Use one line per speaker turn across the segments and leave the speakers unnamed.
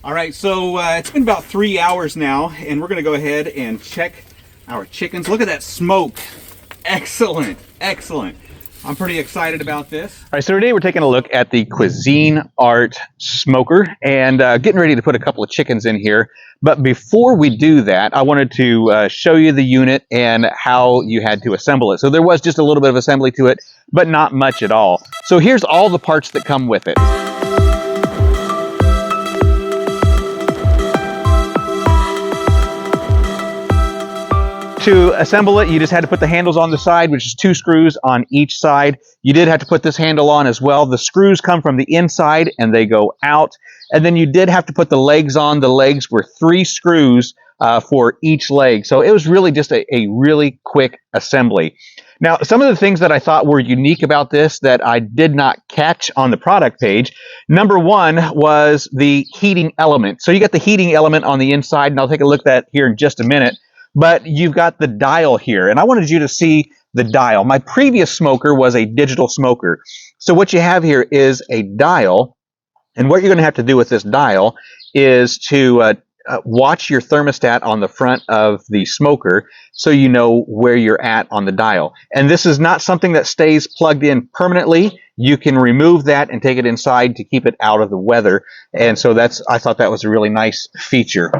All right, so it's been about 3 hours now, and we're gonna go ahead and check our chickens. Look at that smoke. Excellent, excellent. I'm pretty excited about this.
All right, so today we're taking a look at the Cuisinart smoker and getting ready to put a couple of chickens in here. But before we do that, I wanted to show you the unit and how you had to assemble it. So there was just a little bit of assembly to it, but not much at all. So here's all the parts that come with it. To assemble it, you just had to put the handles on the side, which is 2 screws on each side. You did have to put this handle on as well. The screws come from the inside and they go out. And then you did have to put the legs on. The legs were 3 screws for each leg. So it was really just a really quick assembly. Now, some of the things that I thought were unique about this that I did not catch on the product page, number one was the heating element. So you got the heating element on the inside, and I'll take a look at that here in just a minute. But you've got the dial here, and I wanted you to see the dial. My previous smoker was a digital smoker. So what you have here is a dial, and what you're going to have to do with this dial is to watch your thermostat on the front of the smoker so you know where you're at on the dial. And this is not something that stays plugged in permanently. You can remove that and take it inside to keep it out of the weather. And so I thought that was a really nice feature.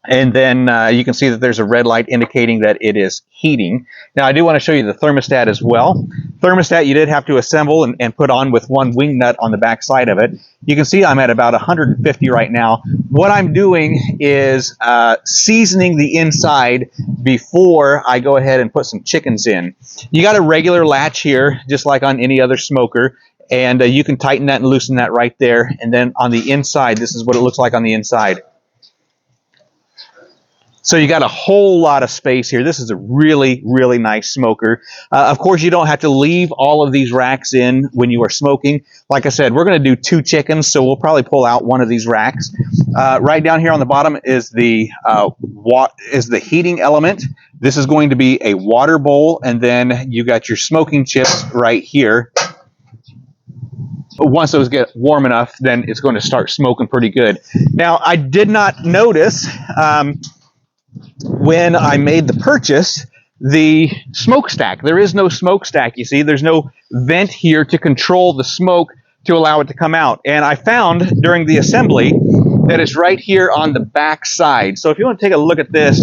And then you can see that there's a red light indicating that it is heating. Now, I do want to show you the thermostat as well. Thermostat you did have to assemble and put on with one wing nut on the back side of it. You can see I'm at about 150 right now. What I'm doing is seasoning the inside before I go ahead and put some chickens in. You got a regular latch here, just like on any other smoker. And you can tighten that and loosen that right there. And then on the inside, this is what it looks like on the inside. So you got a whole lot of space here. This is a really, really nice smoker. Of course, you don't have to leave all of these racks in when you are smoking. Like I said, we're going to do 2 chickens, so we'll probably pull out one of these racks. Right down here on the bottom is the heating element. This is going to be a water bowl, and then you got your smoking chips right here. Once those get warm enough, then it's going to start smoking pretty good. Now, I did not notice when I made the purchase, the smokestack. There is no smokestack, you see. There's no vent here to control the smoke to allow it to come out. And I found during the assembly that it's right here on the back side. So if you want to take a look at this,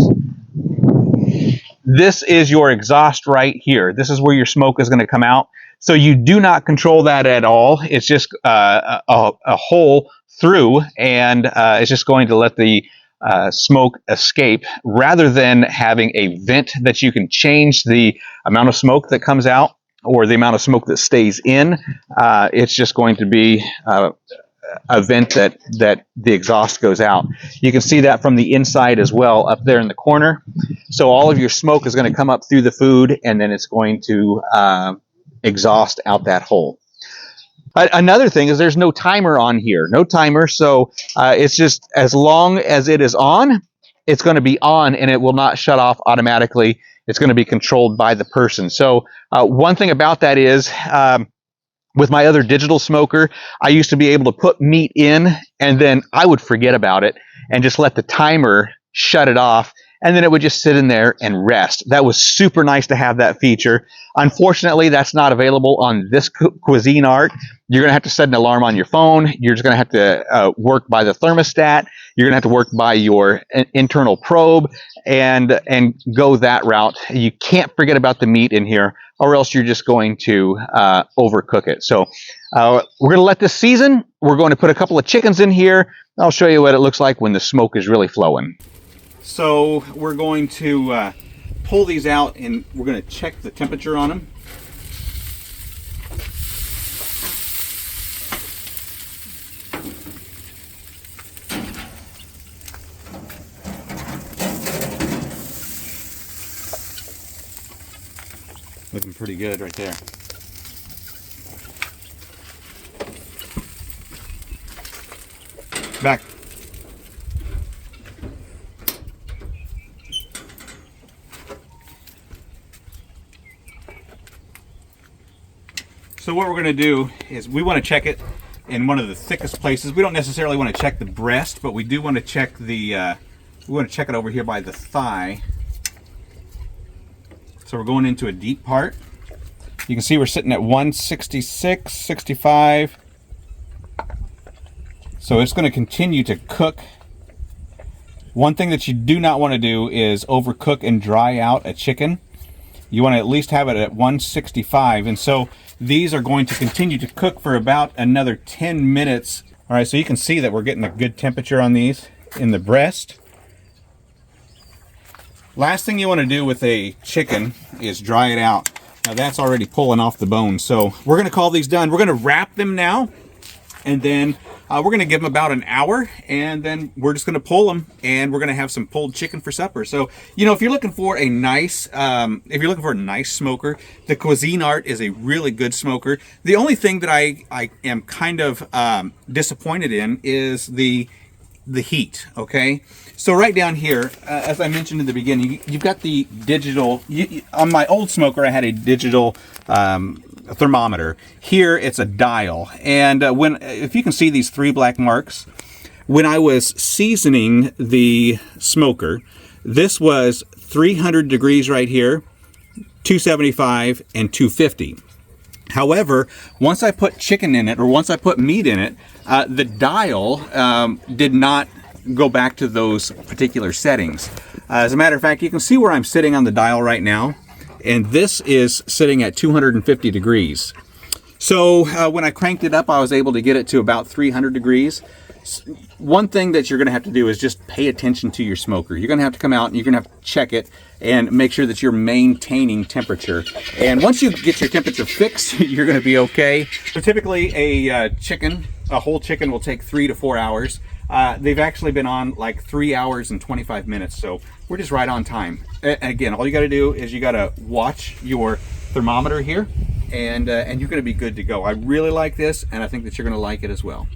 this is your exhaust right here. This is where your smoke is going to come out. So you do not control that at all. It's just a hole through, and it's just going to let the smoke escape rather than having a vent that you can change the amount of smoke that comes out or the amount of smoke that stays in. It's just going to be a vent that the exhaust goes out. You can see that from the inside as well up there in the corner. So all of your smoke is going to come up through the food, and then it's going to exhaust out that hole. Another thing is there's no timer on here, no timer, so it's just as long as it is on, it's going to be on, and it will not shut off automatically. It's going to be controlled by the person. So one thing about that is with my other digital smoker, I used to be able to put meat in, and then I would forget about it and just let the timer shut it off, and then it would just sit in there and rest. That was super nice to have that feature. Unfortunately, that's not available on this Cuisinart. You're going to have to set an alarm on your phone. You're just going to have to work by the thermostat. You're going to have to work by your internal probe and go that route. You can't forget about the meat in here, or else you're just going to overcook it. So we're going to let this season. We're going to put a couple of chickens in here. I'll show you what it looks like when the smoke is really flowing.
So we're going to pull these out, and we're going to check the temperature on them. Looking pretty good right there. Back. So what we're going to do is we want to check it in one of the thickest places. We don't necessarily want to check the breast, but we do want to check the we want to check it over here by the thigh. So we're going into a deep part. You can see we're sitting at 166, 65. So it's going to continue to cook. One thing that you do not want to do is overcook and dry out a chicken. You want to at least have it at 165. And so these are going to continue to cook for about another 10 minutes. All right, so you can see that we're getting a good temperature on these in the breast. Last thing you want to do with a chicken is dry it out. Now that's already pulling off the bone. So we're going to call these done. We're going to wrap them now, and then we're going to give them about an hour, and then we're just going to pull them, and we're going to have some pulled chicken for supper. So, you know, if you're looking for a nice, smoker, the Cuisinart is a really good smoker. The only thing that I am kind of disappointed in is the heat. Okay, so right down here, as I mentioned in the beginning, you've got the digital. On my old smoker, I had a digital thermometer. Here it's a dial, and if you can see these 3 black marks, when I was seasoning the smoker, this was 300 degrees right here, 275 and 250. However, once I put chicken in it, or once I put meat in it, the dial did not go back to those particular settings. As a matter of fact, you can see where I'm sitting on the dial right now, and this is sitting at 250 degrees. So when I cranked it up, I was able to get it to about 300 degrees. One thing that you're going to have to do is just pay attention to your smoker. You're going to have to come out and you're going to have to check it and make sure that you're maintaining temperature. And once you get your temperature fixed, you're going to be okay. So typically a whole chicken will take 3 to 4 hours. They've actually been on like 3 hours and 25 minutes. So we're just right on time. Again, all you got to do is you got to watch your thermometer here, and you're going to be good to go. I really like this, and I think that you're going to like it as well.